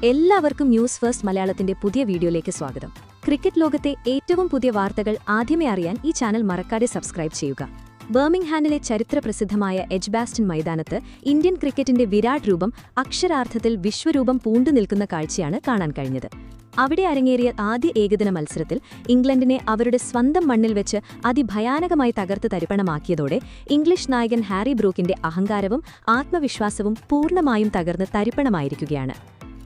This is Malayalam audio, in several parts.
എല്ലാവർക്കും ന്യൂസ് ഫസ്റ്റ് മലയാളത്തിന്റെ പുതിയ വീഡിയോയിലേക്ക് സ്വാഗതം. ക്രിക്കറ്റ് ലോകത്തെ ഏറ്റവും പുതിയ വാർത്തകൾ ആദ്യമേ അറിയാൻ ഈ ചാനൽ മറക്കാതെ സബ്സ്ക്രൈബ് ചെയ്യുക. ബർമിംഗ്ഹാമിലെ ചരിത്രപ്രസിദ്ധമായ എഡ്ജ്ബാസ്റ്റൺ മൈതാനത്ത് ഇന്ത്യൻ ക്രിക്കറ്റിന്റെ വിരാട് രൂപം അക്ഷരാർത്ഥത്തിൽ വിശ്വരൂപം പൂണ്ടു നിൽക്കുന്ന കാഴ്ചയാണ് കാണാൻ കഴിഞ്ഞത്. അവിടെ അരങ്ങേറിയ ആദ്യ ഏകദിന മത്സരത്തിൽ ഇംഗ്ലണ്ടിനെ അവരുടെ സ്വന്തം മണ്ണിൽ വെച്ച് അതിഭയാനകമായി തകർത്ത് തരിപ്പണമാക്കിയതോടെ ഇംഗ്ലീഷ് നായകൻ ഹാരി ബ്രൂക്കിന്റെ അഹങ്കാരവും ആത്മവിശ്വാസവും പൂർണ്ണമായും തകർന്ന് തരിപ്പണമായിരിക്കുകയാണ്.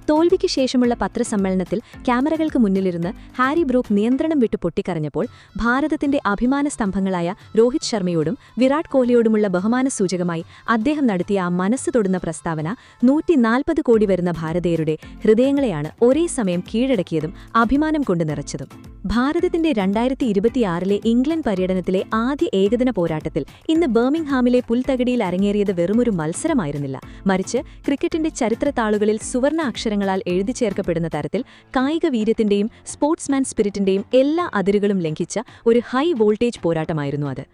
തോൽവിക്ക് ശേഷമുള്ള പത്രസമ്മേളനത്തിൽ ക്യാമറകൾക്ക് മുന്നിലിരുന്ന് ഹാരി ബ്രൂക്ക് നിയന്ത്രണം വിട്ടു പൊട്ടിക്കരഞ്ഞപ്പോൾ ഭാരതത്തിന്റെ അഭിമാന സ്തംഭങ്ങളായ രോഹിത് ശർമ്മയോടും വിരാട് കോഹ്ലിയോടുമുള്ള ബഹുമാനസൂചകമായി അദ്ദേഹം നടത്തിയ ആ മനസ്സ് തൊടുന്ന പ്രസ്താവന 140 കോടി വരുന്ന ഭാരതീയരുടെ ഹൃദയങ്ങളെയാണ് ഒരേ സമയം കീഴടക്കിയതും അഭിമാനം കൊണ്ട് നിറച്ചതും. ഭാരതത്തിന്റെ 2026 ഇംഗ്ലണ്ട് പര്യടനത്തിലെ ആദ്യ ഏകദിന പോരാട്ടത്തിൽ ഇന്ന് ബർമിംഗ്ഹാമിലെ പുൽത്തകിടിയിൽ അരങ്ങേറിയത് വെറുമൊരു മത്സരമായിരുന്നില്ല, മറിച്ച് ക്രിക്കറ്റിന്റെ ചരിത്രത്താളുകളിൽ സുവർണ അക്ഷരങ്ങളാൽ എഴുതി ചേർക്കപ്പെടുന്ന തരത്തിൽ കായിക വീര്യത്തിന്റെയും സ്പോർട്സ്മാൻ സ്പിരിറ്റിന്റെയും എല്ലാ അതിരുകളും ലംഘിച്ച ഒരു ഹൈ വോൾട്ടേജ് പോരാട്ടമായിരുന്നു അത്.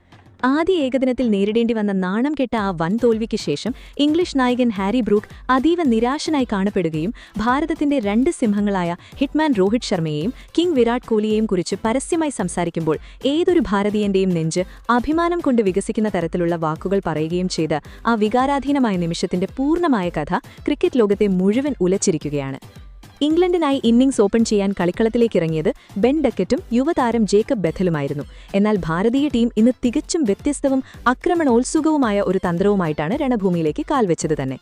ആദ്യ ഏകദിനത്തിൽ നേരിടേണ്ടി വന്ന നാണം കെട്ട ആ വൻ തോൽവിക്ക് ശേഷം ഇംഗ്ലീഷ് നായകൻ ഹാരി ബ്രൂക്ക് അതീവ നിരാശനായി കാണപ്പെടുകയും ഭാരതത്തിന്റെ രണ്ട് സിംഹങ്ങളായ ഹിറ്റ്മാൻ രോഹിത് ശർമ്മയെയും കിങ് വിരാട് കോഹ്ലിയെയും കുറിച്ച് പരസ്യമായി സംസാരിക്കുമ്പോൾ ഏതൊരു ഭാരതീയന്റെയും നെഞ്ച് അഭിമാനം കൊണ്ട് വികസിക്കുന്ന തരത്തിലുള്ള വാക്കുകൾ പറയുകയും ചെയ്ത ആ വികാരാധീനമായ നിമിഷത്തിന്റെ പൂർണ്ണമായ കഥ ക്രിക്കറ്റ് ലോകത്തെ മുഴുവൻ ഉലച്ചിരിക്കുകയാണ്. ഇംഗ്ലണ്ടിനായി ഇന്നിംഗ്സ് ഓപ്പൺ ചെയ്യാൻ കളിക്കളത്തിലേക്കിറങ്ങിയത് ബെൻ ഡക്കറ്റും യുവതാരം ജേക്കബ് ബെഥലുമായിരുന്നു. എന്നാൽ ഭാരതീയ ടീം ഇന്ന് തികച്ചും വ്യത്യസ്തവും ആക്രമണോത്സുകവുമായ ഒരു തന്ത്രവുമായിട്ടാണ് രണഭൂമിയിലേക്ക് കാൽവെച്ചത് തന്നെ.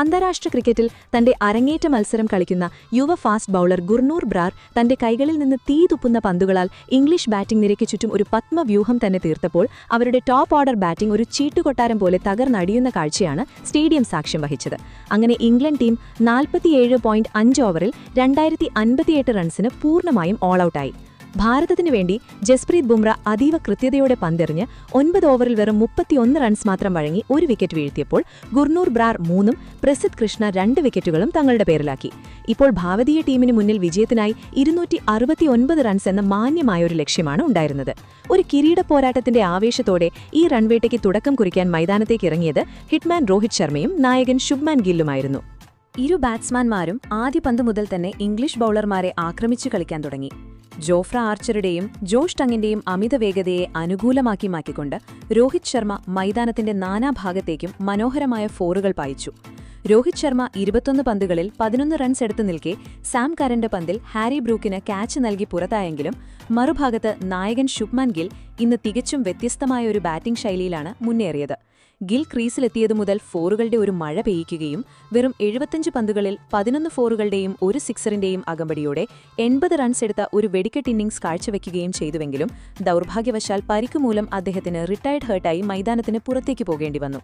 അന്താരാഷ്ട്ര ക്രിക്കറ്റിൽ തന്റെ അരങ്ങേറ്റ മത്സരം കളിക്കുന്ന യുവ ഫാസ്റ്റ് ബൌളർ ഗുർനൂർ ബ്രാർ തന്റെ കൈകളിൽ നിന്ന് തീതുപ്പുന്ന പന്തുകളാൽ ഇംഗ്ലീഷ് ബാറ്റിംഗ് നിരയ്ക്ക് ചുറ്റും ഒരു പത്മവ്യൂഹം തന്നെ തീർത്തപ്പോൾ അവരുടെ ടോപ്പ് ഓർഡർ ബാറ്റിംഗ് ഒരു ചീട്ടുകൊട്ടാരം പോലെ തകർന്നടിയുന്ന കാഴ്ചയാണ് സ്റ്റേഡിയം സാക്ഷ്യം വഹിച്ചത്. അങ്ങനെ ഇംഗ്ലണ്ട് ടീം 47.5 ഓവറിൽ 2058 റൺസിന് പൂർണ്ണമായും ഓൾ ഔട്ടായി. ഭാരതത്തിനു വേണ്ടി ജസ്പ്രീത് ബുംറ അതീവ കൃത്യതയോടെ പന്തെറിഞ്ഞ് 9 ഓവറിൽ വെറും 31 റൺസ് മാത്രം വഴങ്ങി ഒരു വിക്കറ്റ് വീഴ്ത്തിയപ്പോൾ ഗുർനൂർ ബ്രാർ 3ഉം പ്രസിദ്ധ് കൃഷ്ണ 2 വിക്കറ്റുകളും തങ്ങളുടെ പേരിലാക്കി. ഇപ്പോൾ ഭാരതീയ ടീമിന് മുന്നിൽ വിജയത്തിനായി 269 റൺസ് എന്ന മാന്യമായൊരു ലക്ഷ്യമാണ് ഉണ്ടായിരുന്നത്. ഒരു കിരീട പോരാട്ടത്തിന്റെ ആവേശത്തോടെ ഈ റൺവേട്ടയ്ക്ക് തുടക്കം കുറിക്കാൻ മൈതാനത്തേക്ക് ഇറങ്ങിയത് ഹിറ്റ്മാൻ രോഹിത് ശർമ്മയും നായകൻ ശുഭ്മാൻ ഗില്ലുമായിരുന്നു. ഇരു ബാറ്റ്സ്മാൻമാരും ആദ്യ പന്ത് മുതൽ തന്നെ ഇംഗ്ലീഷ് ബൌളർമാരെ ആക്രമിച്ചു കളിക്കാൻ തുടങ്ങി. ജോഫ്ര ആർച്ചറുടെയും ജോഷ് ടങ്ങിന്റെയും അമിത വേഗതയെ അനുകൂലമാക്കി മാറ്റിക്കൊണ്ട് രോഹിത് ശർമ്മ മൈതാനത്തിന്റെ നാനാഭാഗത്തേക്കും മനോഹരമായ ഫോറുകൾ പായിച്ചു. രോഹിത് ശർമ്മ 21 പന്തുകളിൽ 11 റൺസ് എടുത്തു നിൽക്കെ സാം കരന്റെ പന്തിൽ ഹാരി ബ്രൂക്കിന് ക്യാച്ച് നൽകി പുറത്തായെങ്കിലും മറുഭാഗത്ത് നായകൻ ശുഭ്മാൻ ഗിൽ ഇന്ന് തികച്ചും വ്യത്യസ്തമായ ഒരു ബാറ്റിംഗ് ശൈലിയിലാണ് മുന്നേറിയത്. ഗിൽ ക്രീസിലെത്തിയതു മുതൽ ഫോറുകളുടെ ഒരു മഴ പെയ്യിക്കുകയും വെറും 75 പന്തുകളിൽ 11 ഫോറുകളുടെയും ഒരു സിക്സറിന്റെയും അകമ്പടിയോടെ 80 റൺസ് എടുത്ത ഒരു വെടിക്കെട്ട് ഇന്നിംഗ്സ് കാഴ്ചവെക്കുകയും ചെയ്തുവെങ്കിലും ദൗർഭാഗ്യവശാൽ പരിക്കുമൂലം അദ്ദേഹത്തിന് റിട്ടയർഡ് ഹേർട്ടായി മൈതാനത്തിന് പുറത്തേക്ക് പോകേണ്ടി വന്നു.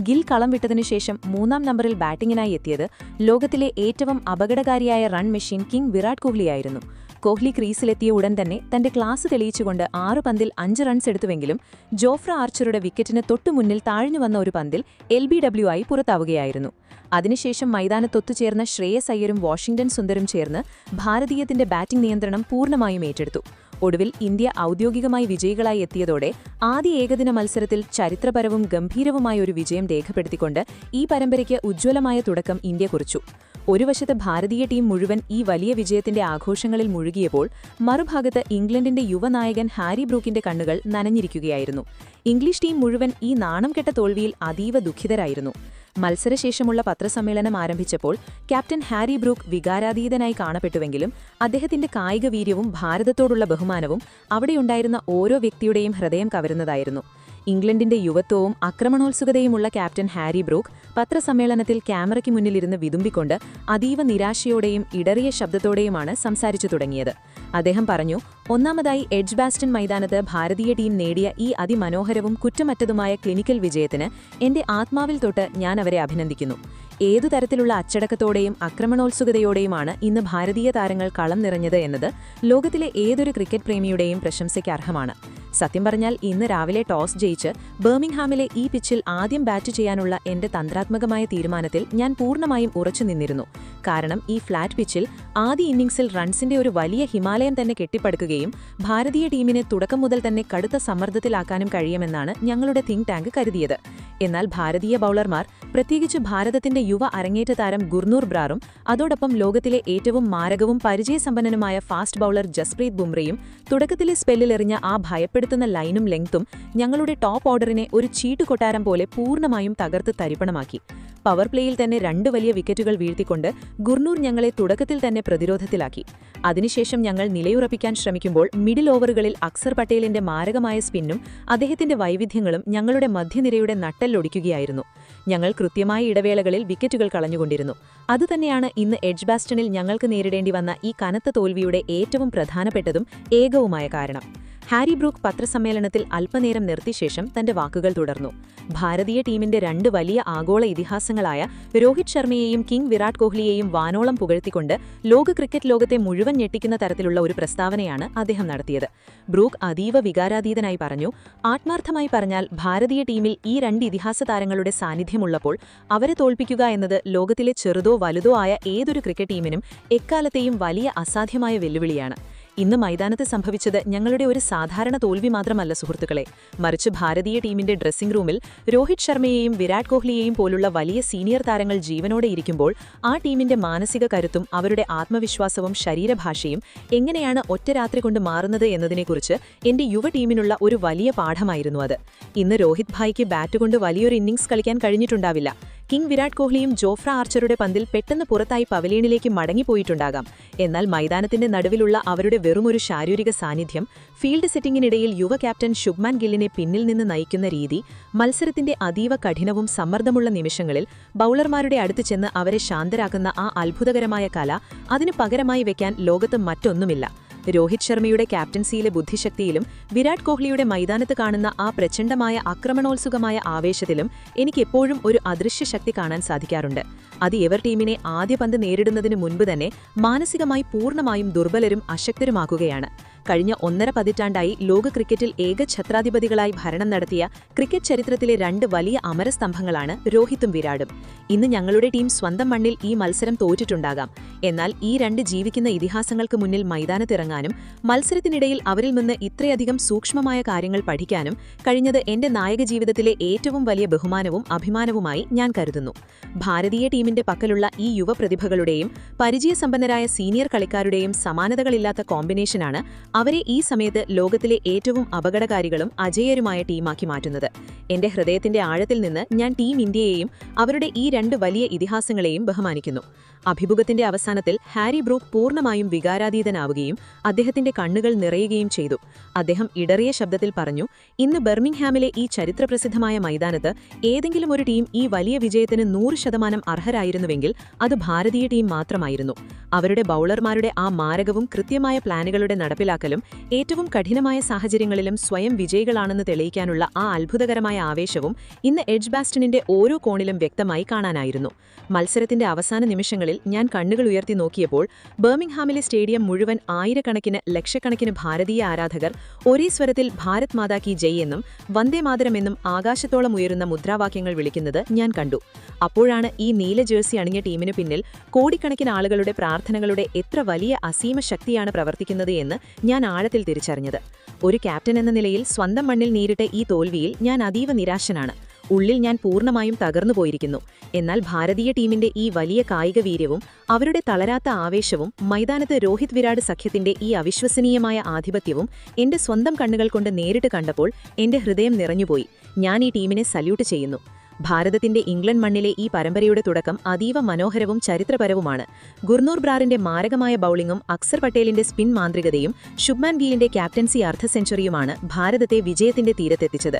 ഗിൽ കളം വിട്ടതിനുശേഷം 3-ാം നമ്പറിൽ ബാറ്റിംഗിനായി എത്തിയത് ലോകത്തിലെ ഏറ്റവും അപകടകാരിയായ റൺ മെഷീൻ കിങ് വിരാട് കോഹ്ലിയായിരുന്നു. കോഹ്ലി ക്രീസിലെത്തിയ ഉടൻ തന്നെ തന്റെ ക്ലാസ് തെളിയിച്ചുകൊണ്ട് 6 പന്തിൽ 5 റൺസ് എടുത്തുവെങ്കിലും ജോഫ്ര ആർച്ചറുടെ വിക്കറ്റിന് തൊട്ടുമുന്നിൽ താഴ്ന്നു വന്ന ഒരു പന്തിൽ LBW ആയി പുറത്താവുകയായിരുന്നു. അതിനുശേഷം മൈതാനത്തൊത്തുചേർന്ന ശ്രേയസ് അയ്യരും വാഷിംഗ്ടൺ സുന്ദരും ചേർന്ന് ഭാരതീയത്തിന്റെ ബാറ്റിംഗ് നിയന്ത്രണം പൂർണ്ണമായും ഏറ്റെടുത്തു. ഒടുവിൽ ഇന്ത്യ ഔദ്യോഗികമായി വിജയികളായി എത്തിയതോടെ ആദ്യ ഏകദിന മത്സരത്തിൽ ചരിത്രപരവും ഗംഭീരവുമായ ഒരു വിജയം രേഖപ്പെടുത്തിക്കൊണ്ട് ഈ പരമ്പരയ്ക്ക് ഉജ്ജ്വലമായ തുടക്കം ഇന്ത്യ കുറിച്ചു. ഒരു വശത്ത് ഭാരതീയ ടീം മുഴുവൻ ഈ വലിയ വിജയത്തിന്റെ ആഘോഷങ്ങളിൽ മുഴുകിയപ്പോൾ മറുഭാഗത്ത് ഇംഗ്ലണ്ടിന്റെ യുവനായകൻ ഹാരി ബ്രൂക്കിന്റെ കണ്ണുകൾ നനഞ്ഞിരിക്കുകയായിരുന്നു. ഇംഗ്ലീഷ് ടീം മുഴുവൻ ഈ നാണം കെട്ട തോൽവിയിൽ അതീവ ദുഃഖിതരായിരുന്നു. മത്സരശേഷമുള്ള പത്രസമ്മേളനം ആരംഭിച്ചപ്പോൾ ക്യാപ്റ്റൻ ഹാരി ബ്രൂക്ക് വികാരാതീതനായി കാണപ്പെട്ടുവെങ്കിലും അദ്ദേഹത്തിന്റെ കായിക വീര്യവും ഭാരതത്തോടുള്ള ബഹുമാനവും അവിടെയുണ്ടായിരുന്ന ഓരോ വ്യക്തിയുടെയും ഹൃദയം കവരുന്നതായിരുന്നു. ഇംഗ്ലണ്ടിന്റെ യുവത്വവും ആക്രമണോത്സുകതയുമുള്ള ക്യാപ്റ്റൻ ഹാരി ബ്രൂക്ക് പത്രസമ്മേളനത്തിൽ ക്യാമറയ്ക്ക് മുന്നിലിരുന്ന് വിതുമ്പിക്കൊണ്ട് അതീവ നിരാശയോടെയും ഇടറിയ ശബ്ദത്തോടെയുമാണ് സംസാരിച്ചു തുടങ്ങിയത്. അദ്ദേഹം പറഞ്ഞു, ഒന്നാമതായി എഡ്ജ്ബാസ്റ്റൺ മൈതാനത്ത് ഭാരതീയ ടീം നേടിയ ഈ അതിമനോഹരവും കുറ്റമറ്റതുമായ ക്ലിനിക്കൽ വിജയത്തിന് എന്റെ ആത്മാവിൽ തൊട്ട് ഞാൻ അവരെ അഭിനന്ദിക്കുന്നു. ഏതു തരത്തിലുള്ള അച്ചടക്കത്തോടെയും ആക്രമണോത്സുകതയോടെയുമാണ് ഇന്ന് ഭാരതീയ താരങ്ങൾ കളം നിറഞ്ഞത് എന്നത് ലോകത്തിലെ ഏതൊരു ക്രിക്കറ്റ് പ്രേമിയുടെയും പ്രശംസയ്ക്ക് അർഹമാണ്. സത്യം പറഞ്ഞാൽ ഇന്ന് രാവിലെ ടോസ് ജയിച്ച് ബർമിംഗ്ഹാമിലെ ഈ പിച്ചിൽ ആദ്യം ബാറ്റ് ചെയ്യാനുള്ള എന്റെ തന്ത്രാത്മകമായ തീരുമാനത്തിൽ ഞാൻ പൂർണ്ണമായും ഉറച്ചുനിന്നിരുന്നു. കാരണം ഈ ഫ്ലാറ്റ് പിച്ചിൽ ആദ്യ ഇന്നിംഗ്സിൽ റൺസിന്റെ ഒരു വലിയ ഹിമാലയം തന്നെ കെട്ടിപ്പടുക്കുകയും ഭാരതീയ ടീമിനെ തുടക്കം മുതൽ തന്നെ കടുത്ത സമ്മർദ്ദത്തിലാക്കാനും കഴിയുമെന്നാണ് ഞങ്ങളുടെ തിങ്ക് ടാങ്ക് കരുതിയത്. എന്നാൽ ഭാരതീയ ബൌളർമാർ, പ്രത്യേകിച്ച് ഭാരതത്തിന്റെ യുവ അരങ്ങേറ്റ താരം ഗുർനൂർ ബ്രാറും അതോടൊപ്പം ലോകത്തിലെ ഏറ്റവും മാരകവും പരിചയസമ്പന്നനുമായ ഫാസ്റ്റ് ബൌളർ ജസ്പ്രീത് ബുംറയും തുടക്കത്തിലെ സ്പെല്ലിലെറിഞ്ഞ ആ ഭയപ്പെടുത്തുന്ന ലൈനും ലെങ്തും ഞങ്ങളുടെ ടോപ്പ് ഓർഡറിനെ ഒരു ചീട്ടുകൊട്ടാരം പോലെ പൂർണ്ണമായും തകർത്ത് തരിപ്പണമാക്കി. പവർ പ്ലേയിൽ തന്നെ 2 വലിയ വിക്കറ്റുകൾ വീഴ്ത്തിക്കൊണ്ട് ഗുർനൂർ ഞങ്ങളെ തുടക്കത്തിൽ തന്നെ പ്രതിരോധത്തിലാക്കി. അതിനുശേഷം ഞങ്ങൾ നിലയുറപ്പിക്കാൻ ശ്രമിക്കുമ്പോൾ മിഡിൽ ഓവറുകളിൽ അക്സർ പട്ടേലിന്റെ മാരകമായ സ്പിന്നും അദ്ദേഹത്തിന്റെ വൈവിധ്യങ്ങളും ഞങ്ങളുടെ മധ്യനിരയുടെ നട്ടെല്ലൊടിക്കുകയായിരുന്നു. ഞങ്ങൾ കൃത്യമായ ഇടവേളകളിൽ വിക്കറ്റുകൾ കളഞ്ഞുകൊണ്ടിരുന്നു. അതുതന്നെയാണ് ഇന്ന് എഡ്ജ്ബാസ്റ്റണിൽ ഞങ്ങൾക്ക് നേരിടേണ്ടി വന്ന ഈ കനത്ത തോൽവിയുടെ ഏറ്റവും പ്രധാനപ്പെട്ടതും ഏകവുമായ കാരണം. ഹാരി ബ്രൂക്ക് പത്രസമ്മേളനത്തിൽ അല്പനേരം നിർത്തിശേഷം തന്റെ വാക്കുകൾ തുടർന്നു. ഭാരതീയ ടീമിന്റെ 2 വലിയ ആഗോള ഇതിഹാസങ്ങളായ രോഹിത് ശർമ്മയെയും കിങ് വിരാട് കോഹ്ലിയെയും വാനോളം പുകഴ്ത്തിക്കൊണ്ട് ലോക ക്രിക്കറ്റ് ലോകത്തെ മുഴുവൻ ഞെട്ടിക്കുന്ന തരത്തിലുള്ള ഒരു പ്രസ്താവനയാണ് അദ്ദേഹം നടത്തിയത്. ബ്രൂക്ക് അതീവ വികാരാതീതനായി പറഞ്ഞു, ആത്മാർത്ഥമായി പറഞ്ഞാൽ ഭാരതീയ ടീമിൽ ഈ 2 ഇതിഹാസ താരങ്ങളുടെ സാന്നിധ്യമുള്ളപ്പോൾ അവരെ തോൽപ്പിക്കുക എന്നത് ലോകത്തിലെ ചെറുതോ വലുതോ ആയ ഏതൊരു ക്രിക്കറ്റ് ടീമിനും എക്കാലത്തെയും വലിയ അസാധ്യമായ വെല്ലുവിളിയാണ്. ഇന്ന് മൈതാനത്ത് സംഭവിച്ചത് ഞങ്ങളുടെ ഒരു സാധാരണ തോൽവി മാത്രമല്ല സുഹൃത്തുക്കളെ, മറിച്ച് ഭാരതീയ ടീമിന്റെ ഡ്രസ്സിംഗ് റൂമിൽ രോഹിത് ശർമ്മയെയും വിരാട് കോഹ്ലിയെയും പോലുള്ള വലിയ സീനിയർ താരങ്ങൾ ജീവനോടെ ഇരിക്കുമ്പോൾ ആ ടീമിന്റെ മാനസിക കരുത്തും അവരുടെ ആത്മവിശ്വാസവും ശരീരഭാഷയും എങ്ങനെയാണ് ഒറ്റ രാത്രി കൊണ്ട് മാറുന്നത് എന്നതിനെക്കുറിച്ച് എന്റെ യുവ ടീമിനുള്ള ഒരു വലിയ പാഠമായിരുന്നു അത്. ഇന്ന് രോഹിത് ഭായിക്ക് ബാറ്റുകൊണ്ട് വലിയൊരു ഇന്നിംഗ്സ് കളിക്കാൻ കഴിഞ്ഞിട്ടുണ്ടാവില്ല. കിങ് വിരാട് കോഹ്ലിയും ജോഫ്ര ആർച്ചറുടെ പന്തിൽ പെട്ടെന്ന് പുറത്തായി പവലിയനിലേക്ക് മടങ്ങിപ്പോയിട്ടുണ്ടാകാം. എന്നാൽ മൈതാനത്തിന്റെ നടുവിലുള്ള അവരുടെ വെറുമൊരു ശാരീരിക സാന്നിധ്യം, ഫീൽഡ് സെറ്റിംഗിനിടയിൽ യുവ ക്യാപ്റ്റൻ ശുഭ്മാൻ ഗില്ലിനെ പിന്നിൽ നിന്ന് നയിക്കുന്ന രീതി, മത്സരത്തിന്റെ അതീവ കഠിനവും സമ്മർദ്ദമുള്ള നിമിഷങ്ങളിൽ ബൌളർമാരുടെ അടുത്ത് ചെന്ന് അവരെ ശാന്തരാക്കുന്ന ആ അത്ഭുതകരമായ കല, അതിനു പകരമായി വെക്കാൻ ലോകത്ത് മറ്റൊന്നുമില്ല. രോഹിത് ശർമ്മയുടെ ക്യാപ്റ്റൻസിയിലെ ബുദ്ധിശക്തിയിലും വിരാട് കോഹ്ലിയുടെ മൈതാനത്ത് കാണുന്ന ആ പ്രചണ്ഡമായ ആക്രമണോത്സുകമായ ആവേശത്തിലും എനിക്കെപ്പോഴും ഒരു അദൃശ്യ ശക്തി കാണാൻ സാധിക്കാറുണ്ട്. അത് എവർ ടീമിനെ ആദ്യ പന്ത് നേരിടുന്നതിന് മുൻപ് തന്നെ മാനസികമായി പൂർണ്ണമായും ദുർബലരും അശക്തരുമാക്കുകയാണ്. കഴിഞ്ഞ 1.5 പതിറ്റാണ്ടായി ലോക ക്രിക്കറ്റിൽ ഏകഛത്രാധിപതികളായി ഭരണം നടത്തിയ ക്രിക്കറ്റ് ചരിത്രത്തിലെ 2 വലിയ അമരസ്തംഭങ്ങളാണ് രോഹിത്തും വിരാടും. ഇന്ന് ഞങ്ങളുടെ ടീം സ്വന്തം മണ്ണിൽ ഈ മത്സരം തോറ്റിട്ടുണ്ടാകാം. എന്നാൽ ഈ 2 ജീവിക്കുന്ന ഇതിഹാസങ്ങൾക്ക് മുന്നിൽ മൈതാനത്തിറങ്ങാനും മത്സരത്തിനിടയിൽ അവരിൽ നിന്ന് ഇത്രയധികം സൂക്ഷ്മമായ കാര്യങ്ങൾ പഠിക്കാനും കഴിഞ്ഞത് എന്റെ നായക ജീവിതത്തിലെ ഏറ്റവും വലിയ ബഹുമാനവും അഭിമാനവുമായി ഞാൻ കരുതുന്നു. ഭാരതീയ ടീമിന്റെ പക്കലുള്ള ഈ യുവ പ്രതിഭകളുടെയും പരിചയസമ്പന്നരായ സീനിയർ കളിക്കാരുടെയും സമാനതകളില്ലാത്ത കോമ്പിനേഷനാണ് അവരെ ഈ സമയത്ത് ലോകത്തിലെ ഏറ്റവും അപകടകാരികളും അജേയരുമായ ടീമാക്കി മാറ്റുന്നത്. എന്റെ ഹൃദയത്തിന്റെ ആഴത്തിൽ നിന്ന് ഞാൻ ടീം ഇന്ത്യയെയും അവരുടെ ഈ 2 വലിയ ഇതിഹാസങ്ങളെയും ബഹുമാനിക്കുന്നു. അഭിമുഖത്തിന്റെ അവസാനത്തിൽ ഹാരി ബ്രൂക്ക് പൂർണ്ണമായും വികാരാതീതനാവുകയും അദ്ദേഹത്തിന്റെ കണ്ണുകൾ നിറയുകയും ചെയ്തു. അദ്ദേഹം ഇടറിയ ശബ്ദത്തിൽ പറഞ്ഞു, ഇന്ന് ബർമിംഗ്ഹാമിലെ ഈ ചരിത്രപ്രസിദ്ധമായ മൈതാനത്ത് ഏതെങ്കിലും ഒരു ടീം ഈ വലിയ വിജയത്തിന് 100% അർഹരായിരുന്നുവെങ്കിൽ അത് ഭാരതീയ ടീം മാത്രമായിരുന്നു. അവരുടെ ബൌളർമാരുടെ ആ മാരകവും കൃത്യമായ പ്ലാനുകളുടെ നടപ്പിലാക്കലും ഏറ്റവും കഠിനമായ സാഹചര്യങ്ങളിലും സ്വയം വിജയികളാണെന്ന് തെളിയിക്കാനുള്ള ആ അത്ഭുതകരമായ ആവേശവും ഇന്ന് എഡ്ജ്ബാസ്റ്റണിന്റെ ഓരോ കോണിലും വ്യക്തമായി കാണാനായിരുന്നു. മത്സരത്തിന്റെ അവസാന നിമിഷങ്ങളിൽ ഞാൻ കണ്ണുകൾ ഉയർത്തി നോക്കിയപ്പോൾ ബർമിംഗ്ഹാമിലെ സ്റ്റേഡിയം മുഴുവൻ ആയിരക്കണക്കിന് ലക്ഷക്കണക്കിന് ഭാരതീയ ആരാധകർ ഒരേ സ്വരത്തിൽ ഭാരത് മാതാ കി ജയ് എന്നും വന്ദേ മാതരം എന്നും ആകാശത്തോളം ഉയരുന്ന മുദ്രാവാക്യങ്ങൾ വിളിക്കുന്നത് ഞാൻ കണ്ടു. അപ്പോഴാണ് ഈ നീല ജേഴ്സി അണിഞ്ഞ ടീമിന് പിന്നിൽ കോടിക്കണക്കിന് ആളുകളുടെ പ്രാർത്ഥനകളുടെ എത്ര വലിയ അസീമ ശക്തിയാണ് പ്രവർത്തിക്കുന്നത് എന്ന് ഞാൻ ആഴത്തിൽ തിരിച്ചറിഞ്ഞത്. ഒരു ക്യാപ്റ്റൻ എന്ന നിലയിൽ സ്വന്തം മണ്ണിൽ നേരിട്ട ഈ തോൽവിയിൽ ഞാൻ അതീവ നിരാശനാണ്. ഉള്ളിൽ ഞാൻ പൂർണ്ണമായും തകർന്നുപോയിരിക്കുന്നു. എന്നാൽ ഭാരതീയ ടീമിന്റെ ഈ വലിയ കായിക വീര്യവും അവരുടെ തളരാത്ത ആവേശവും മൈതാനത്ത് രോഹിത് വിരാട് സഖ്യത്തിന്റെ ഈ അവിശ്വസനീയമായ ആധിപത്യവും എന്റെ സ്വന്തം കണ്ണുകൾ കൊണ്ട് നേരിട്ട് കണ്ടപ്പോൾ എന്റെ ഹൃദയം നിറഞ്ഞുപോയി. ഞാൻ ഈ ടീമിനെ സല്യൂട്ട് ചെയ്യുന്നു. ഭാരതത്തിന്റെ ഇംഗ്ലണ്ട് മണ്ണിലെ ഈ പരമ്പരയുടെ തുടക്കം അതീവ മനോഹരവും ചരിത്രപരവുമാണ്. ഗുർനൂർ ബ്രാറിന്റെ മാരകമായ ബൌളിംഗും അക്സർ പട്ടേലിന്റെ സ്പിൻ മാന്ത്രികതയും ശുഭ്മാൻ ഗില്ലിന്റെ ക്യാപ്റ്റൻസി അർദ്ധ സെഞ്ചുറിയുമാണ് ഭാരതത്തെ വിജയത്തിന്റെ തീരത്തെത്തിച്ചത്.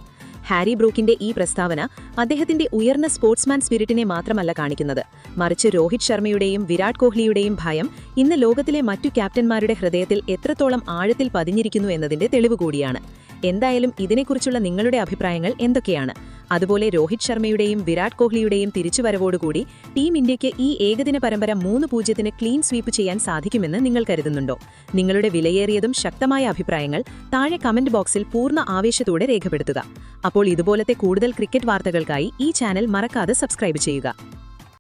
ഹാരി ബ്രൂക്കിന്റെ ഈ പ്രസ്താവന അദ്ദേഹത്തിന്റെ ഉയർന്ന സ്പോർട്സ്മാൻ സ്പിരിറ്റിനെ മാത്രമല്ല കാണിക്കുന്നത്, മറിച്ച് രോഹിത് ശർമ്മയുടെയും വിരാട് കോഹ്ലിയുടെയും ഭയം ഇന്ന് ലോകത്തിലെ മറ്റു ക്യാപ്റ്റന്മാരുടെ ഹൃദയത്തിൽ എത്രത്തോളം ആഴത്തിൽ പതിഞ്ഞിരിക്കുന്നു എന്നതിന്റെ തെളിവ് കൂടിയാണ്. എന്തായാലും ഇതിനെക്കുറിച്ചുള്ള നിങ്ങളുടെ അഭിപ്രായങ്ങൾ എന്തൊക്കെയാണ്? അതുപോലെ രോഹിത് ശർമ്മയുടെയും വിരാട് കോഹ്ലിയുടെയും തിരിച്ചുവരവോടുകൂടി ടീം ഇന്ത്യയ്ക്ക് ഈ ഏകദിന പരമ്പര 3-0 ക്ലീൻ സ്വീപ്പ് ചെയ്യാൻ സാധിക്കുമെന്ന് നിങ്ങൾ കരുതുന്നുണ്ടോ? നിങ്ങളുടെ വിലയേറിയതും ശക്തമായ അഭിപ്രായങ്ങൾ താഴെ കമന്റ് ബോക്സിൽ പൂർണ്ണ ആവേശത്തോടെ രേഖപ്പെടുത്തുക. അപ്പോൾ ഇതുപോലത്തെ കൂടുതൽ ക്രിക്കറ്റ് വാർത്തകൾക്കായി ഈ ചാനൽ മറക്കാതെ സബ്സ്ക്രൈബ് ചെയ്യുക.